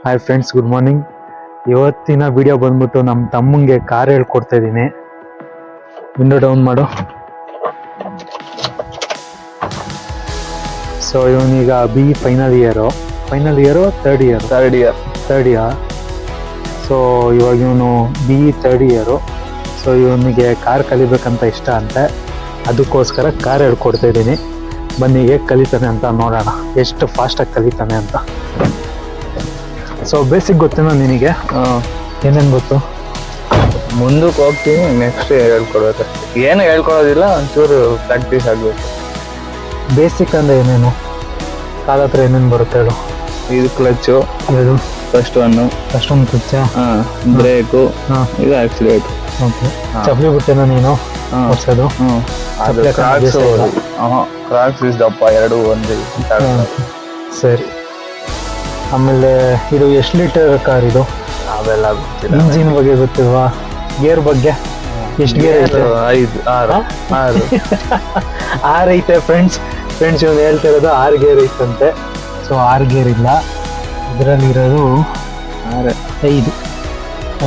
Hi friends, good morning. ಇವತ್ತಿನ video ಬಂದ್ಬಿಟ್ಟು ನಮ್ಮ ತಮ್ಮಂಗೆ ಕಾರ್ ಹೇಳ್ಕೊಡ್ತಾ ಇದ್ದೀನಿ. ವಿಂಡೋ ಡೌನ್ ಮಾಡು. ಸೊ ಇವನೀಗ B final year third year. So ಇವಾಗ ಇವನು ಬಿ ಥರ್ಡ್ ಇಯರು. ಸೊ ಇವನಿಗೆ ಕಾರ್ ಕಲಿಬೇಕಂತ ಇಷ್ಟ ಅಂತೆ, ಅದಕ್ಕೋಸ್ಕರ ಕಾರ್ ಹೇಳ್ಕೊಡ್ತಾ ಇದ್ದೀನಿ. ಬನ್ನಿ ಹೇಗೆ ಕಲಿತಾನೆ ಅಂತ ನೋಡೋಣ, ಎಷ್ಟು ಫಾಸ್ಟಾಗಿ ಕಲಿತಾನೆ ಅಂತ. ಸೊ ಬೇಸಿಕ್ ಗೊತ್ತೇನೋ ನಿನಗೆ? ಏನೇನು ಗೊತ್ತು? ಮುಂದಕ್ಕೆ ಹೋಗ್ತೀನಿ, ನೆಕ್ಸ್ಟ್ ಹೇಳ್ಕೊಡ್ಬೇಕು. ಏನು ಹೇಳ್ಕೊಡೋದಿಲ್ಲ, ಒಂಚೂರು ಪ್ರಾಕ್ಟೀಸ್ ಆಗಬೇಕು. ಬೇಸಿಕ್ ಅಂದರೆ ಏನೇನು? ಕಾಲ ಹತ್ರ ಏನೇನು ಬರುತ್ತೆ ಹೇಳು. ಇದು ಕ್ಲಚ್ಚು, ಇದು ಫಸ್ಟ್ ಅಷ್ಟೊಂದು ಕ್ಲಚ್ಚ, ಬ್ರೇಕು, ಇದು ಆಕ್ಸಿಲೇಟ್. ಓಕೆ. ಚಪ್ಪಲಿ ಬಿಟ್ಟೇನೋ ನೀನು ಹೊಸದು? ಕ್ರಾಕ್ಸ್ ಇಸ್ ದಪ್ಪ, ಎರಡು ಒಂದು. ಸರಿ. ಆಮೇಲೆ ಇದು ಎಷ್ಟು ಲೀಟರ್ ಕಾರ್ ಇದು? ಅವೆಲ್ಲ ಗೊತ್ತಿಲ್ಲ. ಇಂಜಿನ್ ಬಗ್ಗೆ ಗೊತ್ತಿಲ್ವಾ? ಗೇರ್ ಬಗ್ಗೆ ಎಷ್ಟು ಗೇರ್ ಐತೆ? 6 ಐತೆ ಫ್ರೆಂಡ್ಸ್. ಇವನು ಹೇಳ್ತಿರೋದು 6 ಗೇರ್ ಐತಂತೆ. ಸೊ 6 ಗೇರ್ ಇಲ್ಲ, ಇದರಲ್ಲಿರೋದು 5.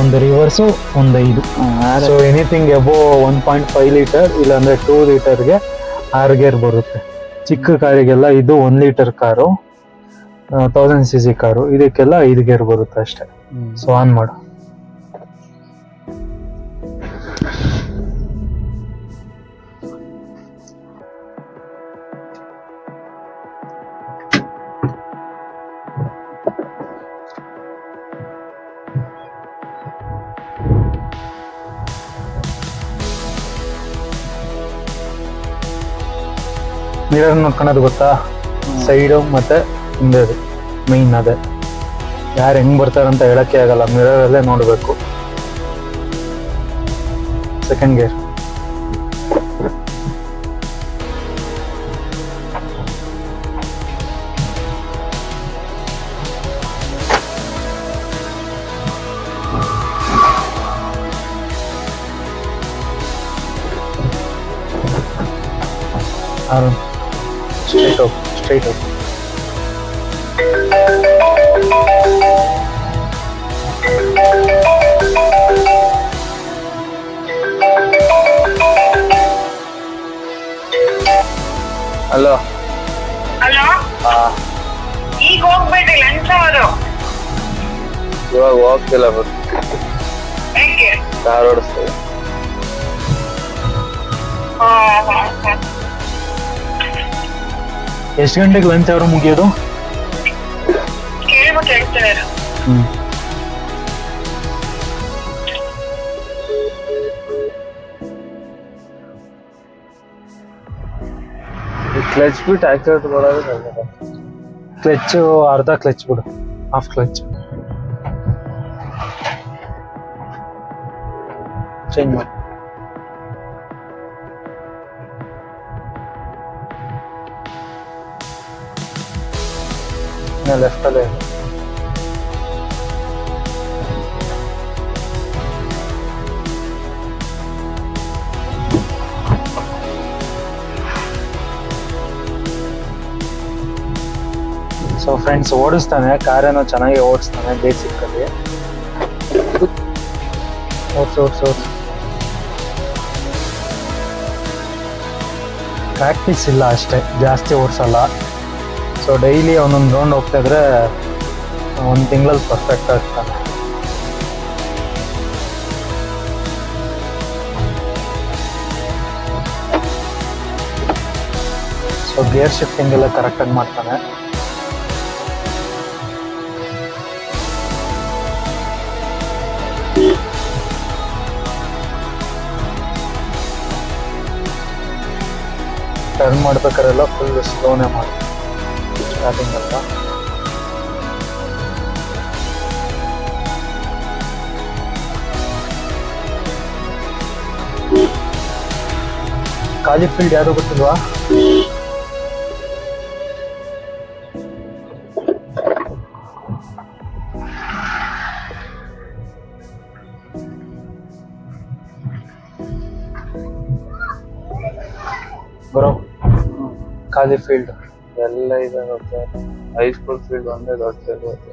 ಒಂದು ರಿವರ್ಸು, ಒಂದು 5. ಸೊ ಎನಿಥಿಂಗ್ ಎಬೋ 1.5 ಲೀಟರ್ ಇಲ್ಲಾಂದ್ರೆ 2 ಲೀಟರ್ಗೆ 6 ಗೇರ್ ಬರುತ್ತೆ. ಚಿಕ್ಕ ಕಾರಿಗೆಲ್ಲ ಇದು 1 ಲೀಟರ್ ಕಾರು, 1000 cc ಕಾರು, ಇದಕ್ಕೆಲ್ಲ 5 ಗೇರ್ ಬರುತ್ತೆ ಅಷ್ಟೇ. ಸೊ ಆನ್ ಮಾಡು. ಮಿರರ್ ನೋಡ್ಕೊಳ್ಳೋದು ಗೊತ್ತಾ? ಸೈಡು ಮತ್ತೆ ಹಿಂದೆ ಮೈನ್ ಅದೇ. ಯಾರು ಹೆಂಗ್ ಬರ್ತಾರಂತ ಹೇಳಕ್ಕೆ ಆಗಲ್ಲ, ಮಿರರ್ ಅಲ್ಲೇ ನೋಡ್ಬೇಕು. Second gear. ಸ್ಟ್ರೈಟ್ ಹೋಗಿ. ಹಲೋ ಹಲೋ, ಈಗ ಹೋಗ್ಬೇಡ್ರಿ, ಲಂಚ್ ಅವರು. ಇವಾಗ ಹೋಗ್ತಿಲ್ಲ, ಹೇಗೆ? ಕಾರ್ ಓಡಿಸ್ತೇವೆ. ಎಷ್ಟು ಗಂಟೆಗೆ ಲಂಚ್ ಅವರು ಮುಗಿಯೋದು? ಕೇಳ್ಬೇಕು, ಹೇಳ್ತಾರೆ. ಕ್ಲಚ್ ಬಿಟ್ಟು ಆಕ್ಸಿಲೇಟ್ ಕೊಡೋದು. ಕ್ಲಚ್ಚು ಅರ್ಧ ಕ್ಲಚ್ ಬಿಡು, ಹಾಫ್ ಕ್ಲಚ್ ಚೇಂಜ್ ಮಾಡಿ. ಲೆಫ್ಟ್ ಅಲ್ಲೇ. ಸೊ ಫ್ರೆಂಡ್ಸ್, ಓಡಿಸ್ತಾನೆ, ಕಾರೇನೋ ಚೆನ್ನಾಗಿ ಓಡಿಸ್ತಾನೆ. ಬೇಸಿಕ್ ಅಲ್ಲಿ ಓಡಿಸು. ಪ್ರಾಕ್ಟೀಸ್ ಇಲ್ಲ ಅಷ್ಟೇ, ಜಾಸ್ತಿ ಓಡಿಸಲ್ಲ. ಸೊ ಡೈಲಿ ಒಂದೊಂದು ರೌಂಡ್ ಹೋಗ್ತಾ ಇದ್ರೆ 1 ತಿಂಗಳಲ್ಲಿ ಪರ್ಫೆಕ್ಟ್ ಆಗ್ತಾನೆ. ಸೊ ಗೇರ್ ಶಿಫ್ಟಿಂಗ್ ಎಲ್ಲ ಕರೆಕ್ಟಾಗಿ ಮಾಡ್ತಾನೆ. ಟರ್ನ್ ಮಾಡ್ಬೇಕಾರೆಲ್ಲ ಫುಲ್ ಸ್ಲೋನೇ ಮಾಡಿ, ಸ್ಟಾರ್ಟಿಂಗ್ ಅಲ್ಲ. ಖಾಲಿ ಫೀಲ್ಡ್ ಯಾರು ಗೊತ್ತಿಲ್ವಾ? ಬರೋ ಖಾಲಿ ಫೀಲ್ಡ್ ಎಲ್ಲ ಇದೆ. ಹೈಸ್ಕೂಲ್ ಫೀಲ್ಡ್ ಒಂದೇ ದೊಡ್ಡ ಫೀಲ್ಡ್.